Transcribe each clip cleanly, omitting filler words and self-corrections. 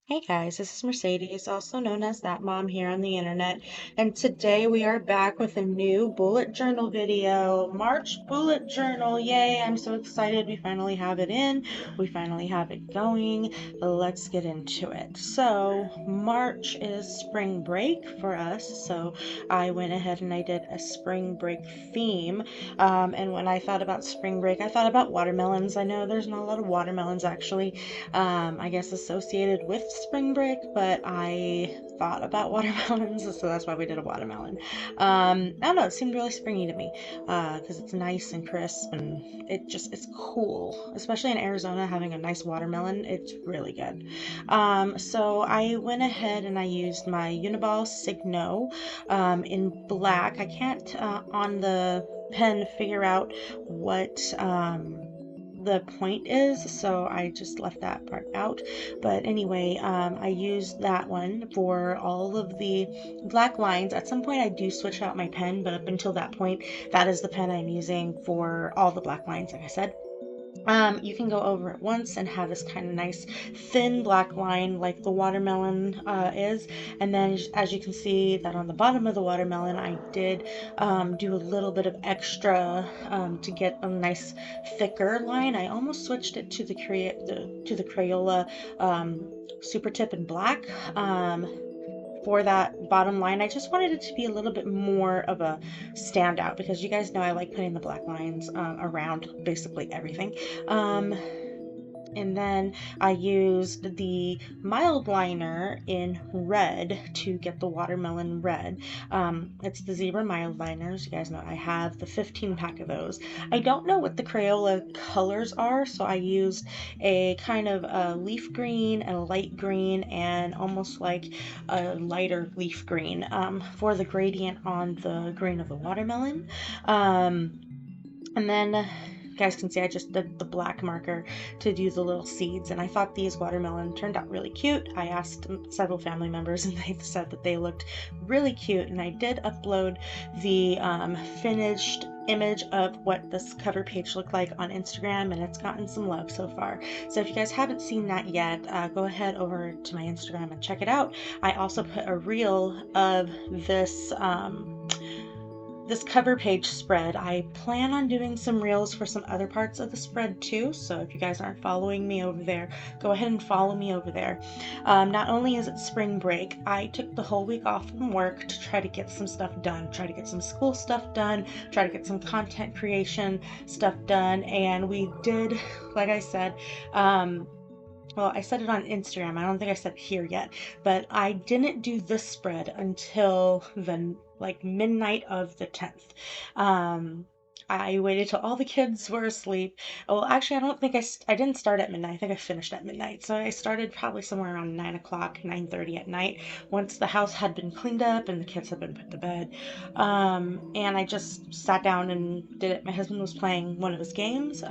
Hey guys, this is Mercedes, also known as That Mom here on the internet, and today we are back with a new bullet journal video. March bullet journal, yay! I'm so excited we finally have it in, we finally have it going. Let's get into it. So, March is spring break for us, so I went ahead and I did a spring break theme. And when I thought about spring break, I thought about watermelons. I know there's not a lot of watermelons actually I guess associated with spring break, but I thought about watermelons, so that's why we did a watermelon. I don't know, it seemed really springy to me because it's nice and crisp and it's cool, especially in Arizona having a nice watermelon. It's really good. So I went ahead and I used my Uniball Signo in black. I can't on the pen figure out what the point is, so I just left that part out. But anyway, I used that one for all of the black lines. At some point I do switch out my pen, but up until that point, that is the pen I'm using for all the black lines, like I said. You can go over it once and have this kind of nice thin black line like the watermelon is. And then as you can see that on the bottom of the watermelon, I did do a little bit of extra to get a nice thicker line. I almost switched it to the Crayola Super Tip in black. For that bottom line. I just wanted it to be a little bit more of a standout because you guys know I like putting the black lines around basically everything. Um, and then I used the Mildliner in red to get the watermelon red. It's the zebra Mildliners. You guys know I have the 15 pack of those. I don't know what the Crayola colors are, so I used a kind of a leaf green and a light green and almost like a lighter leaf green for the gradient on the green of the watermelon. And then you guys can see I just did the black marker to do the little seeds, and I thought these watermelon turned out really cute. I asked several family members and they said that they looked really cute, and I did upload the finished image of what this cover page looked like on Instagram, and it's gotten some love so far. So if you guys haven't seen that yet, go ahead over to my Instagram and check it out. I also put a reel of this cover page spread. I plan on doing some reels for some other parts of the spread too, so if you guys aren't following me over there, go ahead and follow me over there. Not only is it spring break, I took the whole week off from work to try to get some stuff done, try to get some school stuff done, try to get some content creation stuff done, and we did, like I said, well, I said it on Instagram. I don't think I said it here yet, but I didn't do this spread until the like midnight of the 10th. I waited till all the kids were asleep. Well, actually, I don't think I didn't start at midnight. I think I finished at midnight. So I started probably somewhere around 9 o'clock, 9:30 at night, once the house had been cleaned up and the kids had been put to bed. And I just sat down and did it. My husband was playing one of his games.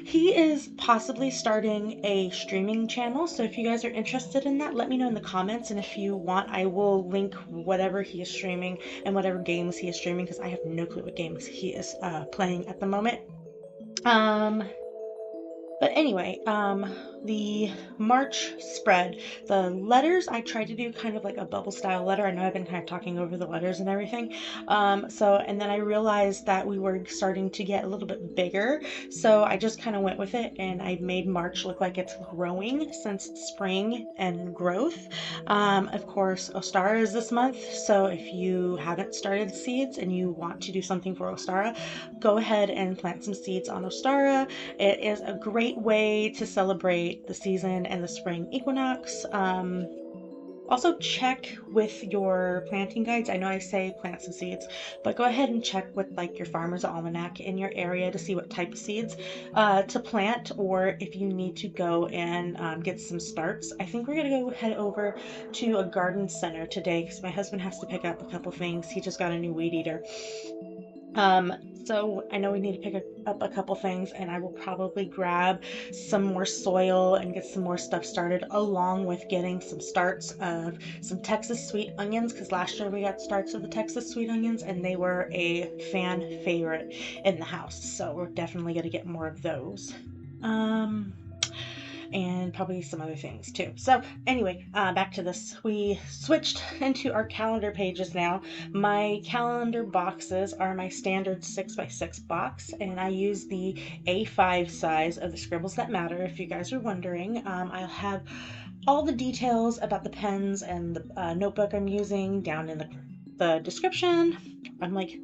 He is possibly starting a streaming channel, so if you guys are interested in that, let me know in the comments, and if you want, I will link whatever he is streaming and whatever games he is streaming, because I have no clue what games he is playing at the moment. Um, but anyway, the March spread, the letters, I tried to do kind of like a bubble style letter. I know I've been kind of talking over the letters and everything. And then I realized that we were starting to get a little bit bigger. So I just kind of went with it and I made March look like it's growing since spring and growth. Of course, Ostara is this month. So if you haven't started seeds and you want to do something for Ostara, go ahead and plant some seeds on Ostara. It is a great way to celebrate the season and the spring equinox. Also check with your planting guides. I know I say plant some seeds, but go ahead and check with like your farmer's almanac in your area to see what type of seeds to plant, or if you need to go and get some starts. I think we're gonna go head over to a garden center today because my husband has to pick up a couple things. He just got a new weed eater. So I know we need to pick up a couple things, and I will probably grab some more soil and get some more stuff started, along with getting some starts of some Texas sweet onions, because last year we got starts of the Texas sweet onions and they were a fan favorite in the house. So we're definitely going to get more of those. Um, and probably some other things too. So anyway, back to this. We switched into our calendar pages now. My calendar boxes are my standard 6x6 box, and I use the A5 size of the Scribbles That Matter, if you guys are wondering. I'll have all the details about the pens and the notebook I'm using down in the description. I'm like,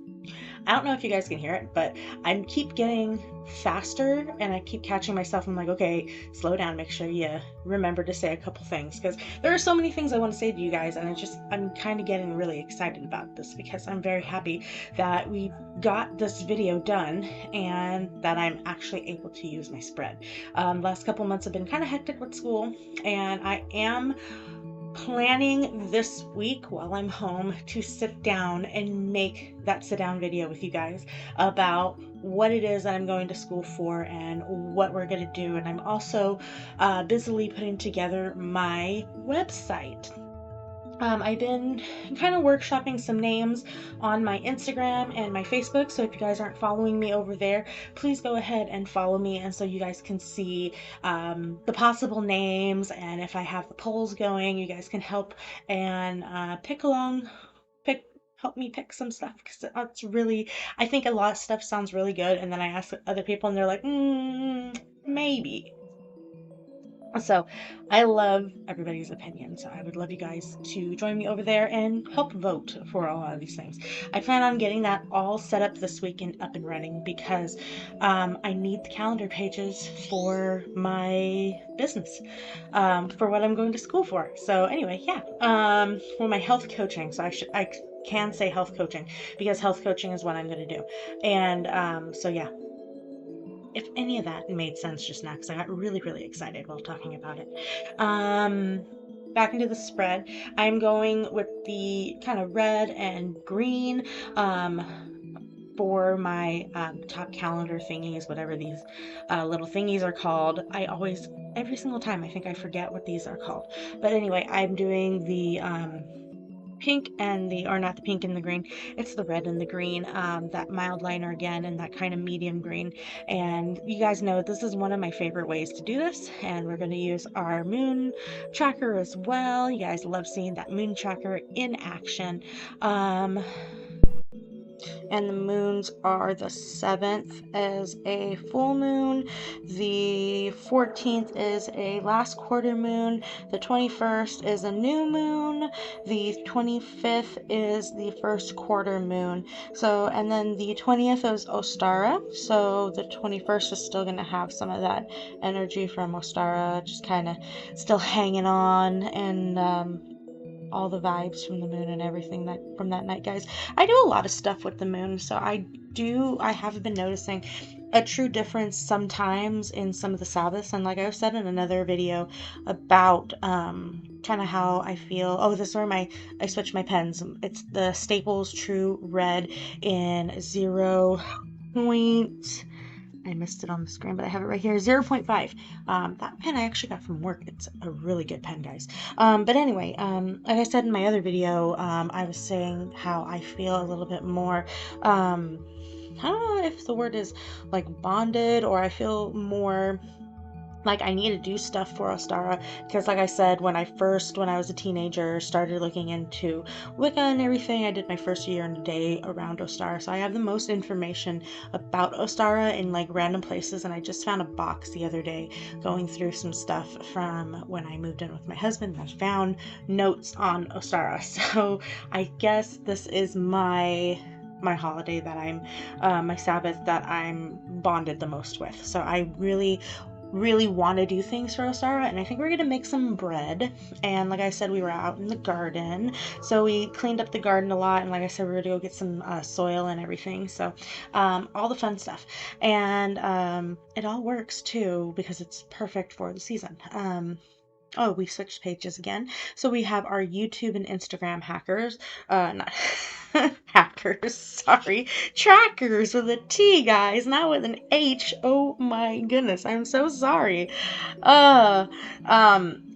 I don't know if you guys can hear it, but I keep getting faster and I keep catching myself. I'm like, okay, slow down, make sure you remember to say a couple things, because there are so many things I want to say to you guys, and I'm kind of getting really excited about this because I'm very happy that we got this video done and that I'm actually able to use my spread. Last couple months have been kind of hectic with school, and I am planning this week while I'm home to sit down and make that sit down video with you guys about what it is that I'm going to school for and what we're going to do. And I'm also busily putting together my website. I've been kind of workshopping some names on my Instagram and my Facebook, so if you guys aren't following me over there, please go ahead and follow me, and so you guys can see the possible names, and if I have the polls going, you guys can help and help me pick some stuff, because it's really, I think a lot of stuff sounds really good, and then I ask other people and they're like, maybe. So I love everybody's opinion. So I would love you guys to join me over there and help vote for a lot of these things. I plan on getting that all set up this week and up and running because I need the calendar pages for my business, for what I'm going to school for. So anyway, yeah, for my health coaching. So I can say health coaching because health coaching is what I'm going to do. And so yeah, if any of that made sense just now, because I got really, really excited while talking about it. Back into the spread, I'm going with the kind of red and green for my top calendar thingies, whatever these little thingies are called. Every single time, I think I forget what these are called. But anyway, I'm doing the pink and or not the pink and the green, it's the red and the green, that Mildliner again, and that kind of medium green. And you guys know this is one of my favorite ways to do this, and we're going to use our moon tracker as well. You guys love seeing that moon tracker in action. And the moons are the 7th is a full moon, the 14th is a last quarter moon, the 21st is a new moon, the 25th is the first quarter moon. So, and then the 20th is Ostara, so the 21st is still going to have some of that energy from Ostara, just kind of still hanging on, and all the vibes from the moon and everything that from that night, guys. I do a lot of stuff with the moon, so I have been noticing a true difference sometimes in some of the Sabbaths, and like I've said in another video about kind of how I feel. Oh, this is where I switched my pens. It's the Staples Tru Red in 0. I missed it on the screen, but I have it right here, 0.5. That pen I actually got from work. It's a really good pen, guys. But anyway, like I said in my other video, I was saying how I feel a little bit more, I don't know if the word is like bonded, or I feel more like I need to do stuff for Ostara, because like I said, when I was a teenager, started looking into Wicca and everything, I did my first year and a day around Ostara, so I have the most information about Ostara in like random places. And I just found a box the other day going through some stuff from when I moved in with my husband, and I found notes on Ostara. So I guess this is my holiday that my Sabbath that I'm bonded the most with. So I really want to do things for Ostara, and I think we're gonna make some bread. And like I said, we were out in the garden, so we cleaned up the garden a lot, and like I said, we were gonna go get some soil and everything, so all the fun stuff. And it all works too because it's perfect for the season. Oh, we switched pages again. So we have our YouTube and Instagram not hackers, sorry, trackers with a T, guys, not with an H. Oh my goodness, I'm so sorry. Uh,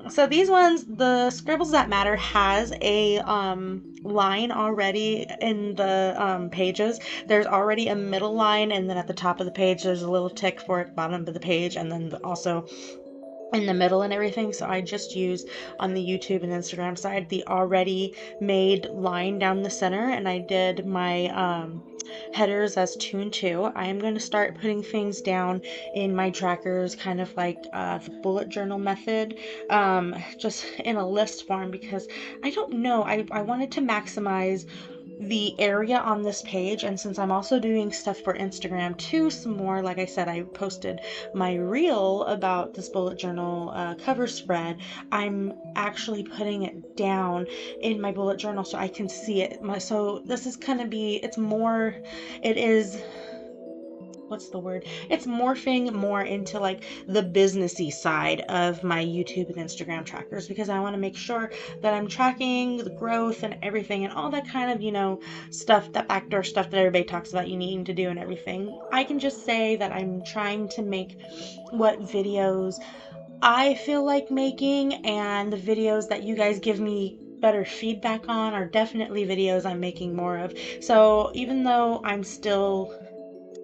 so these ones, the Scribbles That Matter has a line already in the pages. There's already a middle line, and then at the top of the page, there's a little tick for it, bottom of the page, and then also in the middle and everything. So I just use on the YouTube and Instagram side the already made line down the center, and I did my headers as 2 and 2. I am going to start putting things down in my trackers, kind of like the bullet journal method, just in a list form, because I don't know, I wanted to maximize the area on this page. And since I'm also doing stuff for Instagram too, some more, like I said, I posted my reel about this bullet journal cover spread. I'm actually putting it down in my bullet journal so I can see it. So this is gonna be, it's more, it is, what's the word? It's morphing more into like the businessy side of my YouTube and Instagram trackers, because I want to make sure that I'm tracking the growth and everything and all that kind of, stuff, that backdoor stuff that everybody talks about you needing to do and everything. I can just say that I'm trying to make what videos I feel like making, and the videos that you guys give me better feedback on are definitely videos I'm making more of. So even though I'm still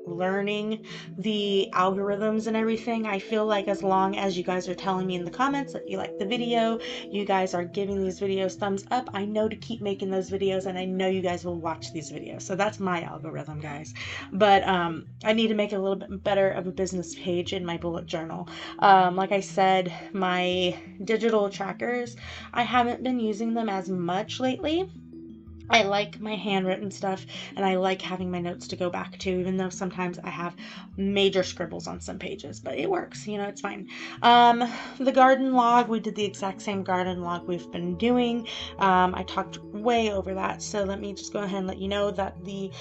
learning the algorithms and everything, I feel like as long as you guys are telling me in the comments that you like the video, you guys are giving these videos thumbs up, I know to keep making those videos, and I know you guys will watch these videos. So that's my algorithm, guys. But I need to make a little bit better of a business page in my bullet journal. Like I said, my digital trackers, I haven't been using them as much lately. I like my handwritten stuff, and I like having my notes to go back to, even though sometimes I have major scribbles on some pages, but it works, it's fine. The garden log, we did the exact same garden log we've been doing. I talked way over that, so let me just go ahead and let you know that the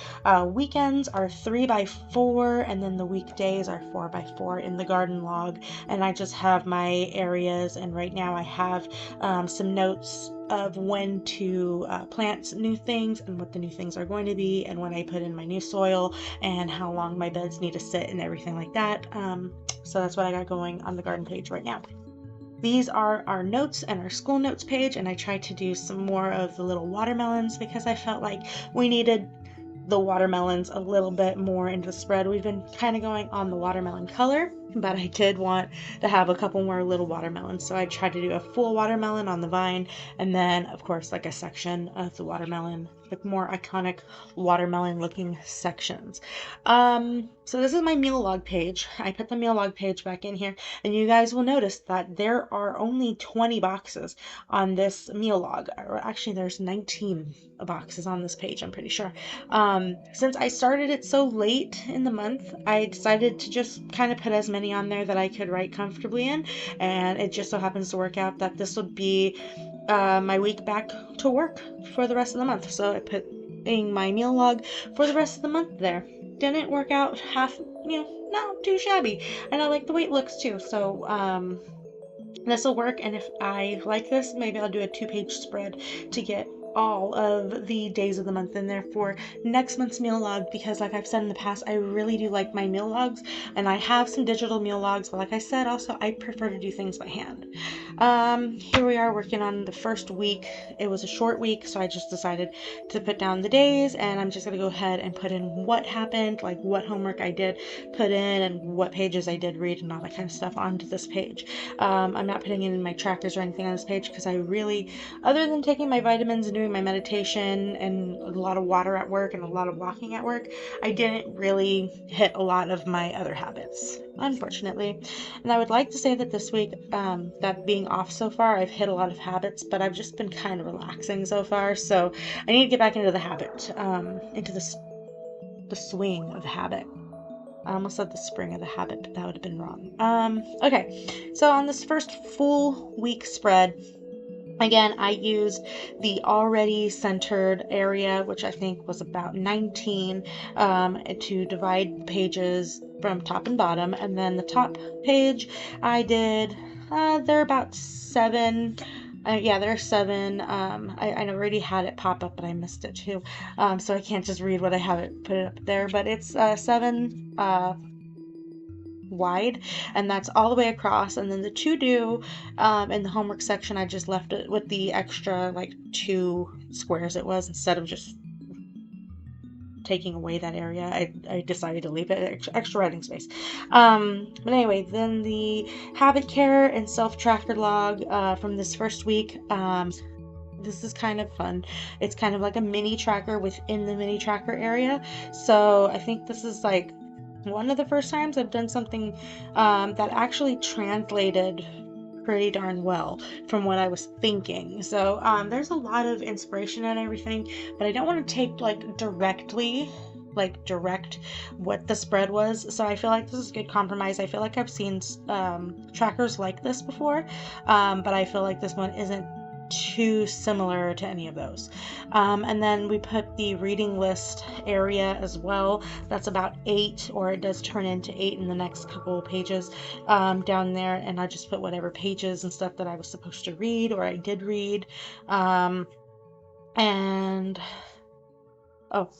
weekends are 3x4, and then the weekdays are 4x4 in the garden log, and I just have my areas, and right now I have some notes of when to plant new things and what the new things are going to be, and when I put in my new soil, and how long my beds need to sit and everything like that. So that's what I got going on the garden page right now. These are our notes and our school notes page, and I tried to do some more of the little watermelons because I felt like we needed the watermelons a little bit more into the spread. We've been kind of going on the watermelon color, but I did want to have a couple more little watermelons, so I tried to do a full watermelon on the vine, and then of course like a section of the watermelon, like more iconic watermelon looking sections. So this is my meal log page. I put the meal log page back in here, and you guys will notice that there are only 20 boxes on this meal log, or actually there's 19 boxes on this page, I'm pretty sure. Since I started it so late in the month, I decided to just kind of put as many on there that I could write comfortably in, and it just so happens to work out that this would be my week back to work for the rest of the month. So I put in my meal log for the rest of the month there. Didn't work out not too shabby, and I like the way it looks too. So this will work, and if I like this, maybe I'll do a 2-page spread to get all of the days of the month in there for next month's meal log, because like I've said in the past, I really do like my meal logs, and I have some digital meal logs, but like I said, also I prefer to do things by hand. Here we are working on the first week. It was a short week, so I just decided to put down the days, and I'm just gonna go ahead and put in what happened, like what homework I did put in and what pages I did read and all that kind of stuff onto this page. I'm not putting it in my trackers or anything on this page because I really, other than taking my vitamins and doing my meditation and a lot of water at work and a lot of walking at work, I didn't really hit a lot of my other habits, unfortunately. And I would like to say that this week, that being off so far, I've hit a lot of habits, but I've just been kind of relaxing so far, so I need to get back into the habit, into the swing of the habit. I almost said the spring of the habit, but that would have been wrong. Okay, so on this first full week spread, again, I used the already centered area, which I think was about 19, to divide pages from top and bottom. And then the top page, I did, they're about 7. Yeah, there are 7. I already had it pop up, but I missed it too. So I can't just read what I have it put it up there, but it's 7 wide, and that's all the way across. And then the to do in the homework section, I just left it with the extra like 2 squares it was, instead of just taking away that area. I decided to leave it extra writing space. But anyway, then the habit care and self-tracker log from this first week. This is kind of fun. It's kind of like a mini tracker within the mini tracker area. So I think this is like one of the first times I've done something that actually translated pretty darn well from what I was thinking. So there's a lot of inspiration and everything, but I don't want to take like direct what the spread was. So I feel like this is a good compromise. I feel like I've seen trackers like this before, but I feel like this one isn't too similar to any of those. And then we put the reading list area as well. That's about 8, or it does turn into 8 in the next couple of pages down there. And I just put whatever pages and stuff that I was supposed to read or I did read. And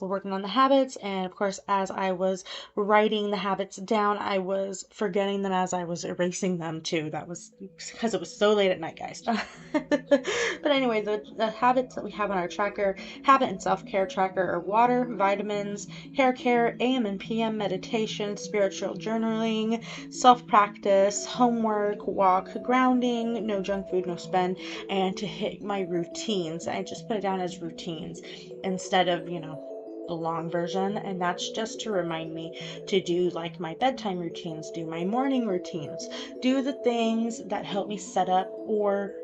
we're working on the habits, and of course, as I was writing the habits down, I was forgetting them as I was erasing them too. That was because it was so late at night, guys. But anyway, the habits that we have on our tracker, habit and self-care tracker, are water, vitamins, hair care, AM and PM meditation, spiritual journaling, self-practice, homework, walk, grounding, no junk food, no spend, and to hit my routines. I just put it down as routines instead of, the long version, and that's just to remind me to do like my bedtime routines, do my morning routines, do the things that help me set up or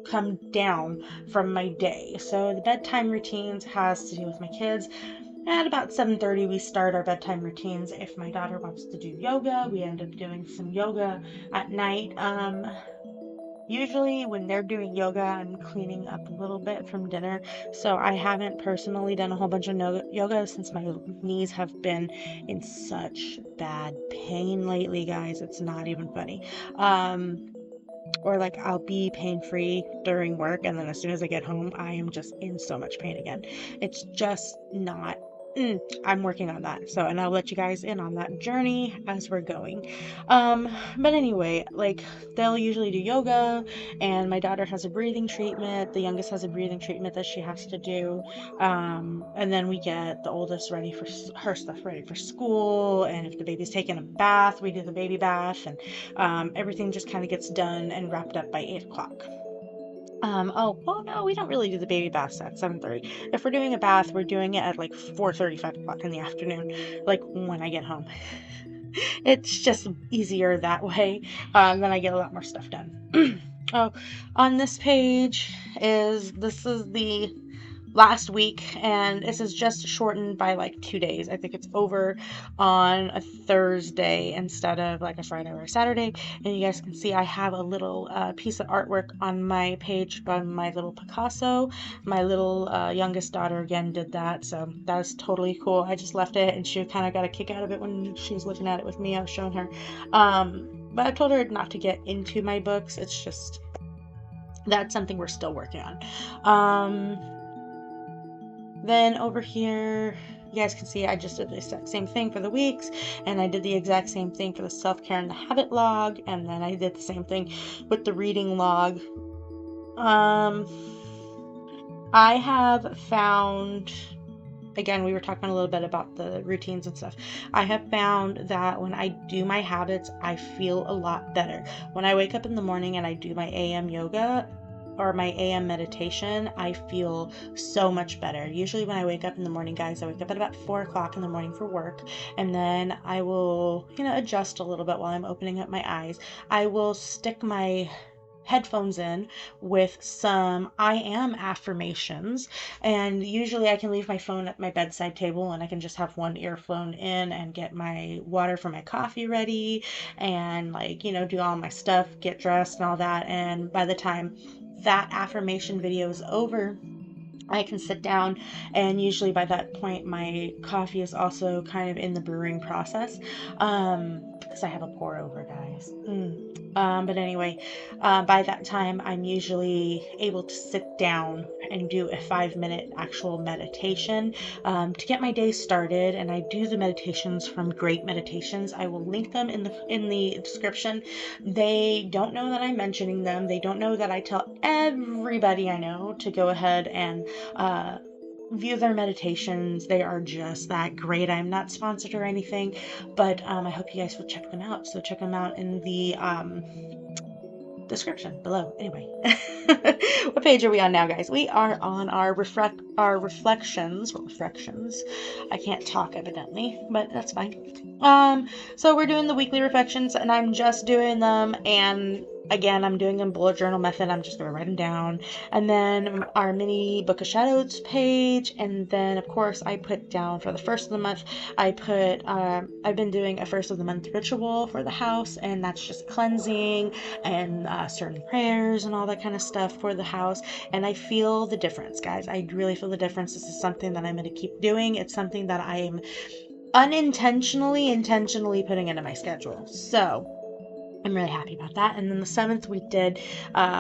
come down from my day. So the bedtime routines has to do with my kids. At about 7:30 we start our bedtime routines. If my daughter wants to do yoga, we end up doing some yoga at night. Usually when they're doing yoga, I'm cleaning up a little bit from dinner. So I haven't personally done a whole bunch of yoga since my knees have been in such bad pain lately, guys. It's not even funny. Or like I'll be pain free during work, and then as soon as I get home, I am just in so much pain again. It's just not. I'm working on that. So, and I'll let you guys in on that journey as we're going. But anyway, like they'll usually do yoga, and my daughter has a breathing treatment. The youngest has a breathing treatment that she has to do. And then we get the oldest ready for her stuff ready for school. And if the baby's taking a bath, we do the baby bath, and everything just kind of gets done and wrapped up by 8 o'clock. No, we don't really do the baby baths at 7:30. If we're doing a bath, we're doing it at like 4:30, 5 o'clock in the afternoon, like when I get home. It's just easier that way. Then I get a lot more stuff done. On this page this is the last week, and this is just shortened by like 2 days. I think it's over on a Thursday instead of like a Friday or a Saturday. And you guys can see I have a little piece of artwork on my page by my little Picasso. My little youngest daughter again did that, so that's totally cool. I just left it, and she kind of got a kick out of it when she was looking at it with me. I was showing her, but I told her not to get into my books. It's just that's something we're still working on. Then over here, you guys can see I just did the exact same thing for the weeks, and I did the exact same thing for the self-care and the habit log, and then I did the same thing with the reading log. I have found, again, we were talking a little bit about the routines and stuff. I have found that when I do my habits, I feel a lot better. When I wake up in the morning and I do my AM yoga or my AM meditation, I feel so much better. Usually when I wake up in the morning, guys, I wake up at about 4 o'clock in the morning for work, and then I will, adjust a little bit while I'm opening up my eyes. I will stick my headphones in with some I am affirmations, and usually I can leave my phone at my bedside table and I can just have one earphone in and get my water for my coffee ready and do all my stuff, get dressed and all that, and by the time that affirmation video is over, I can sit down, and usually by that point my coffee is also kind of in the brewing process, because I have a pour over, guys. But anyway, by that time I'm usually able to sit down and do a 5-minute actual meditation to get my day started. And I do the meditations from Great Meditations. I will link them in the description. They don't know that I'm mentioning them. They don't know that I tell everybody I know to go ahead and view their meditations. They are just that great. I'm not sponsored or anything, but I hope you guys will check them out. So check them out in the description below. Anyway, what page are we on now, guys? We are on our reflections. I can't talk evidently, but that's fine. So we're doing the weekly reflections, and I'm just doing them, and again, I'm doing them bullet journal method. I'm just gonna write them down, and then our mini book of shadows page, and then of course I put down for the first of the month. I've been doing a first of the month ritual for the house, and that's just cleansing and certain prayers and all that kind of stuff for the house. And I feel the difference, guys. I really feel the difference. This is something that I'm going to keep doing. It's something that I am intentionally putting into my schedule. So I'm really happy about that. And then the 7th we did,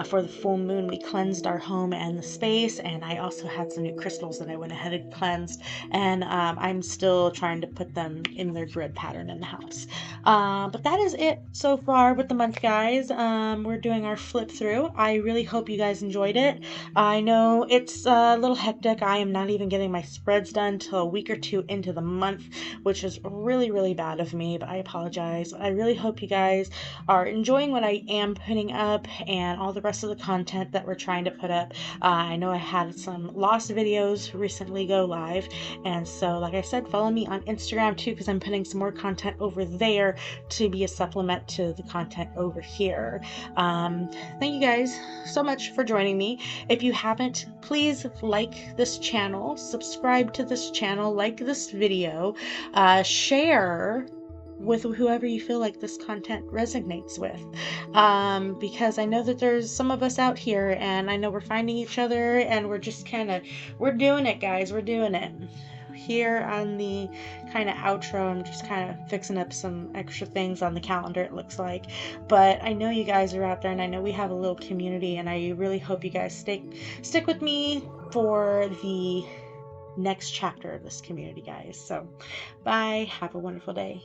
for the full moon, we cleansed our home and the space, and I also had some new crystals that I went ahead and cleansed, and I'm still trying to put them in their grid pattern in the house. But that is it so far with the month, guys. We're doing our flip through. I really hope you guys enjoyed it. I know it's a little hectic. I am not even getting my spreads done till a week or two into the month, which is really bad of me, but I apologize. I really hope you guys are enjoying what I am putting up and all the rest of the content that we're trying to put up. I know I had some lost videos recently go live, and so like I said, follow me on Instagram too, because I'm putting some more content over there to be a supplement to the content over here. Thank you guys so much for joining me. If you haven't, please like this channel, subscribe to this channel, like this video, share with whoever you feel like this content resonates with, because I know that there's some of us out here, and I know we're finding each other, and we're just we're doing it, guys. We're doing it. Here on the kind of outro, I'm just kind of fixing up some extra things on the calendar, it looks like, but I know you guys are out there, and I know we have a little community, and I really hope you guys stick with me for the next chapter of this community, guys. So bye, have a wonderful day.